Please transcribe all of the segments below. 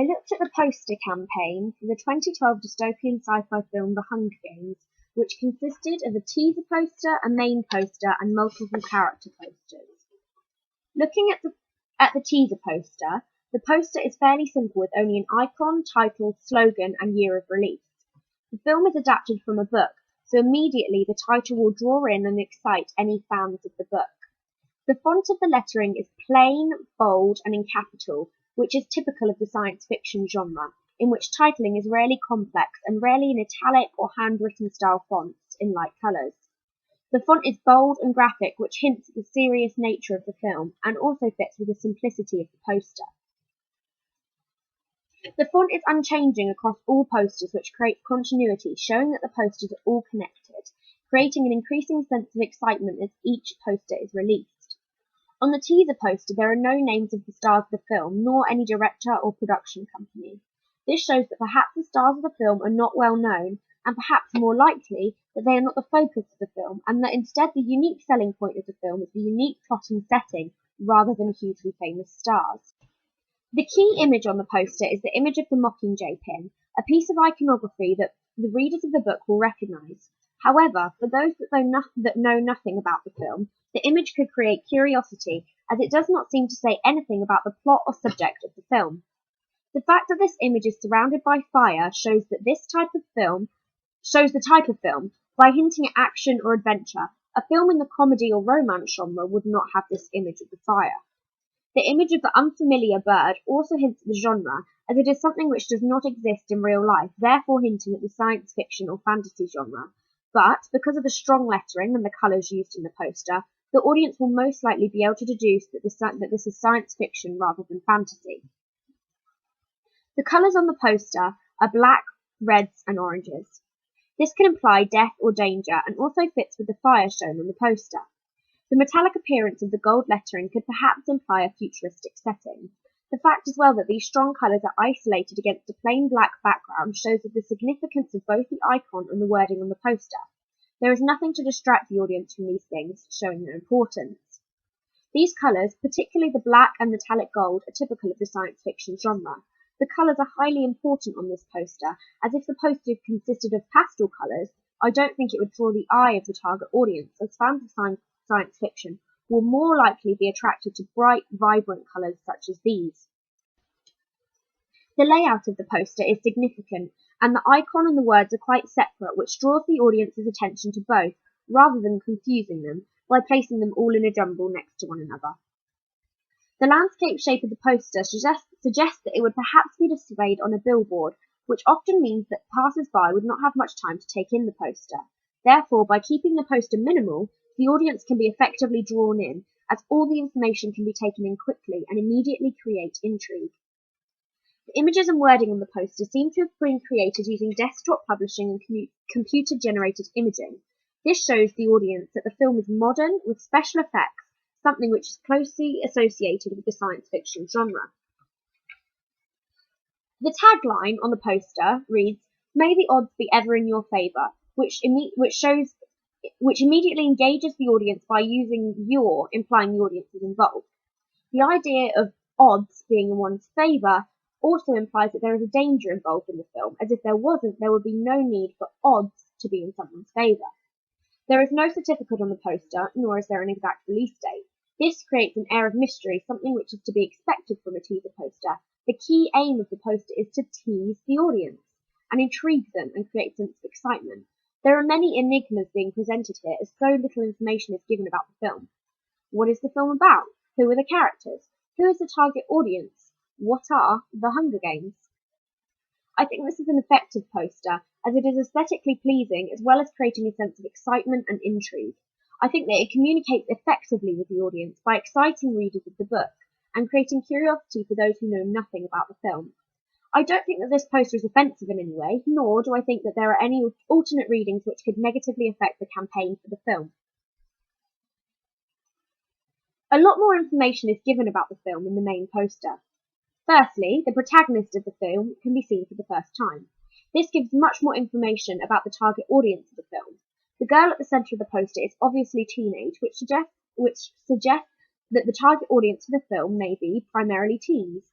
I looked at the poster campaign for the 2012 dystopian sci-fi film The Hunger Games, which consisted of a teaser poster, a main poster, and multiple character posters. Looking at the teaser poster, the poster is fairly simple with only an icon, title, slogan, and year of release. The film is adapted from a book, so immediately the title will draw in and excite any fans of the book. The font of the lettering is plain, bold, and in capital, which is typical of the science fiction genre, in which titling is rarely complex and rarely in italic or handwritten style fonts in light colours. The font is bold and graphic, which hints at the serious nature of the film, and also fits with the simplicity of the poster. The font is unchanging across all posters, which creates continuity, showing that the posters are all connected, creating an increasing sense of excitement as each poster is released. On the teaser poster, there are no names of the stars of the film, nor any director or production company. This shows that perhaps the stars of the film are not well known, and perhaps more likely that they are not the focus of the film, and that instead the unique selling point of the film is the unique plot and setting, rather than hugely famous stars. The key image on the poster is the image of the Mockingjay pin, a piece of iconography that the readers of the book will recognise. However, for those that know nothing about the film, the image could create curiosity, as it does not seem to say anything about the plot or subject of the film. The fact that this image is surrounded by fire shows the type of film by hinting at action or adventure. A film in the comedy or romance genre would not have this image of the fire. The image of the unfamiliar bird also hints at the genre, as it is something which does not exist in real life, therefore hinting at the science fiction or fantasy genre. But, because of the strong lettering and the colours used in the poster, the audience will most likely be able to deduce that this is science fiction rather than fantasy. The colours on the poster are black, reds, and oranges. This can imply death or danger, and also fits with the fire shown on the poster. The metallic appearance of the gold lettering could perhaps imply a futuristic setting. The fact as well that these strong colours are isolated against a plain black background shows the significance of both the icon and the wording on the poster. There is nothing to distract the audience from these things, showing their importance. These colours, particularly the black and metallic gold, are typical of the science fiction genre. The colours are highly important on this poster, as if the poster consisted of pastel colours, I don't think it would draw the eye of the target audience, as fans of science fiction will more likely be attracted to bright, vibrant colours such as these. The layout of the poster is significant, and the icon and the words are quite separate, which draws the audience's attention to both, rather than confusing them, by placing them all in a jumble next to one another. The landscape shape of the poster suggests that it would perhaps be displayed on a billboard, which often means that passers-by would not have much time to take in the poster. Therefore, by keeping the poster minimal, the audience can be effectively drawn in, as all the information can be taken in quickly and immediately create intrigue. The images and wording on the poster seem to have been created using desktop publishing and computer-generated imaging. This shows the audience that the film is modern, with special effects, something which is closely associated with the science fiction genre. The tagline on the poster reads, "May the odds be ever in your favour," which immediately engages the audience by using "your," implying the audience is involved. The idea of odds being in one's favour also implies that there is a danger involved in the film, as if there wasn't, there would be no need for odds to be in someone's favour. There is no certificate on the poster, nor is there an exact release date. This creates an air of mystery, something which is to be expected from a teaser poster. The key aim of the poster is to tease the audience and intrigue them and create a sense of excitement. There are many enigmas being presented here, as so little information is given about the film. What is the film about? Who are the characters? Who is the target audience? What are the Hunger Games? I think this is an effective poster, as it is aesthetically pleasing as well as creating a sense of excitement and intrigue. I think that it communicates effectively with the audience by exciting readers of the book and creating curiosity for those who know nothing about the film. I don't think that this poster is offensive in any way, nor do I think that there are any alternate readings which could negatively affect the campaign for the film. A lot more information is given about the film in the main poster. Firstly, the protagonist of the film can be seen for the first time. This gives much more information about the target audience of the film. The girl at the centre of the poster is obviously teenage, which suggests that the target audience for the film may be primarily teens.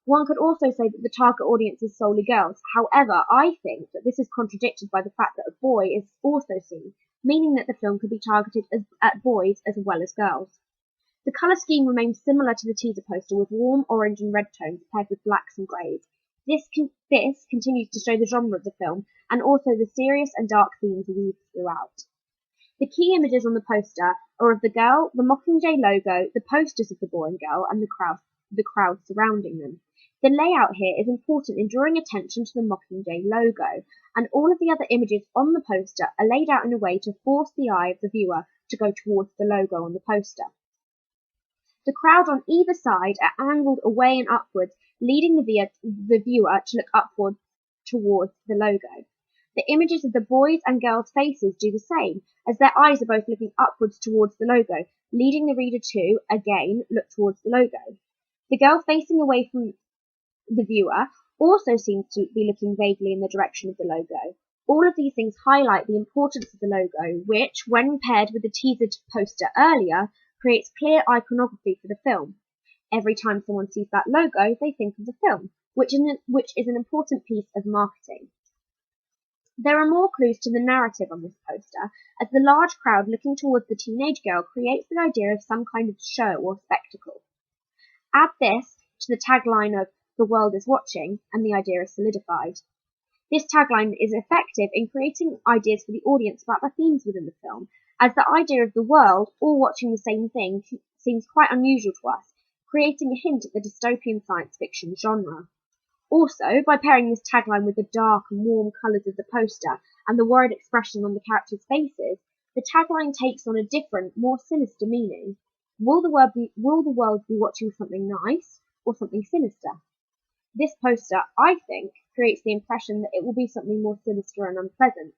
One could also say that the target audience is solely girls. However, I think that this is contradicted by the fact that a boy is also seen, meaning that the film could be targeted at boys as well as girls. The colour scheme remains similar to the teaser poster, with warm orange and red tones paired with blacks and greys. This continues to show the genre of the film, and also the serious and dark themes weaved throughout. The key images on the poster are of the girl, the Mockingjay logo, the posters of the boy and girl, and the crowd surrounding them. The layout here is important in drawing attention to the Mockingjay logo, and all of the other images on the poster are laid out in a way to force the eye of the viewer to go towards the logo on the poster. The crowd on either side are angled away and upwards, leading the viewer to look upward towards the logo. The images of the boys' and girls' faces do the same, as their eyes are both looking upwards towards the logo, leading the reader to, again, look towards the logo. The girl facing away from the viewer also seems to be looking vaguely in the direction of the logo. All of these things highlight the importance of the logo, which, when paired with the teaser poster earlier, creates clear iconography for the film. Every time someone sees that logo, they think of the film, which is an important piece of marketing. There are more clues to the narrative on this poster, as the large crowd looking towards the teenage girl creates the idea of some kind of show or spectacle. Add this to the tagline of "The world is watching," and the idea is solidified. This tagline is effective in creating ideas for the audience about the themes within the film, as the idea of the world all watching the same thing seems quite unusual to us, creating a hint at the dystopian science fiction genre. Also, by pairing this tagline with the dark and warm colours of the poster and the worried expression on the characters' faces, the tagline takes on a different, more sinister meaning. Will the world be watching something nice or something sinister? This poster, I think, creates the impression that it will be something more sinister and unpleasant.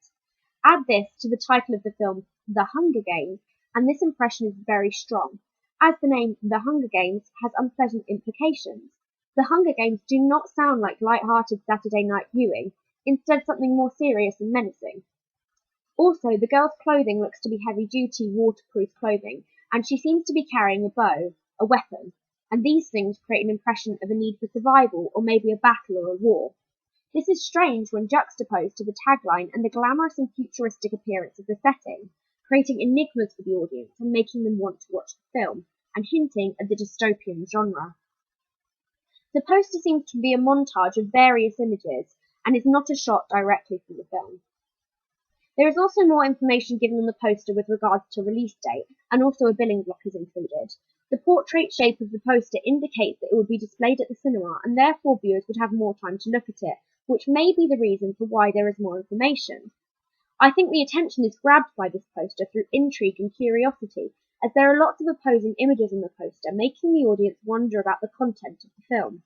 Add this to the title of the film, The Hunger Games, and this impression is very strong, as the name The Hunger Games has unpleasant implications. The Hunger Games do not sound like light-hearted Saturday night viewing, instead something more serious and menacing. Also, the girl's clothing looks to be heavy-duty, waterproof clothing, and she seems to be carrying a bow, a weapon, and these things create an impression of a need for survival or maybe a battle or a war. This is strange when juxtaposed to the tagline and the glamorous and futuristic appearance of the setting, creating enigmas for the audience and making them want to watch the film, and hinting at the dystopian genre. The poster seems to be a montage of various images, and is not a shot directly from the film. There is also more information given on the poster with regards to release date, and also a billing block is included. The portrait shape of the poster indicates that it would be displayed at the cinema, and therefore viewers would have more time to look at it, which may be the reason for why there is more information. I think the attention is grabbed by this poster through intrigue and curiosity, as there are lots of opposing images on the poster, making the audience wonder about the content of the film.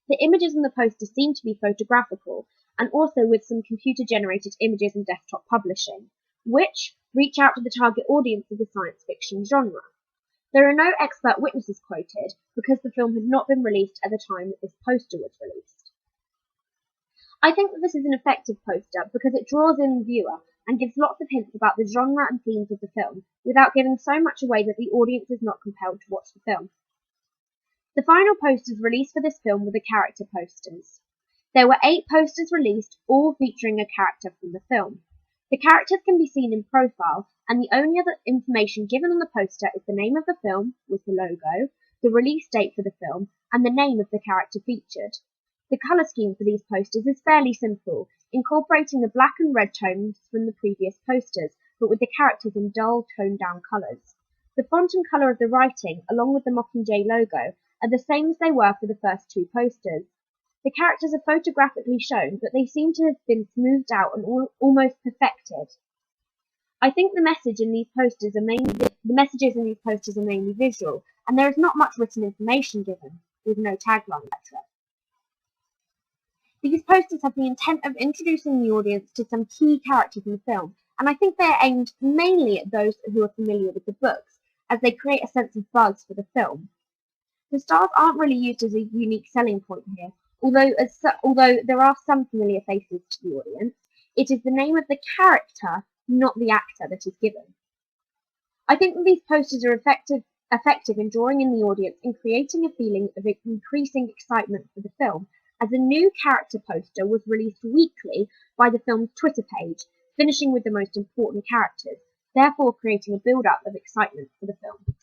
The images on the poster seem to be photographical, and also with some computer-generated images and desktop publishing, which reach out to the target audience of the science fiction genre. There are no expert witnesses quoted, because the film had not been released at the time that this poster was released. I think that this is an effective poster because it draws in the viewer and gives lots of hints about the genre and themes of the film, without giving so much away that the audience is not compelled to watch the film. The final posters released for this film were the character posters. There were 8 posters released, all featuring a character from the film. The characters can be seen in profile, and the only other information given on the poster is the name of the film, with the logo, the release date for the film, and the name of the character featured. The colour scheme for these posters is fairly simple, incorporating the black and red tones from the previous posters, but with the characters in dull, toned-down colours. The font and colour of the writing, along with the Mockingjay logo, are the same as they were for the first 2 posters. The characters are photographically shown, but they seem to have been smoothed out and almost perfected. I think the messages in these posters are mainly visual, and there is not much written information given, with no tagline, etc. These posters have the intent of introducing the audience to some key characters in the film, and I think they are aimed mainly at those who are familiar with the books, as they create a sense of buzz for the film. The stars aren't really used as a unique selling point here, although there are some familiar faces to the audience. It is the name of the character, not the actor, that is given. I think that these posters are effective effective in drawing in the audience and creating a feeling of increasing excitement for the film, as a new character poster was released weekly by the film's Twitter page, finishing with the most important characters, therefore creating a build-up of excitement for the film.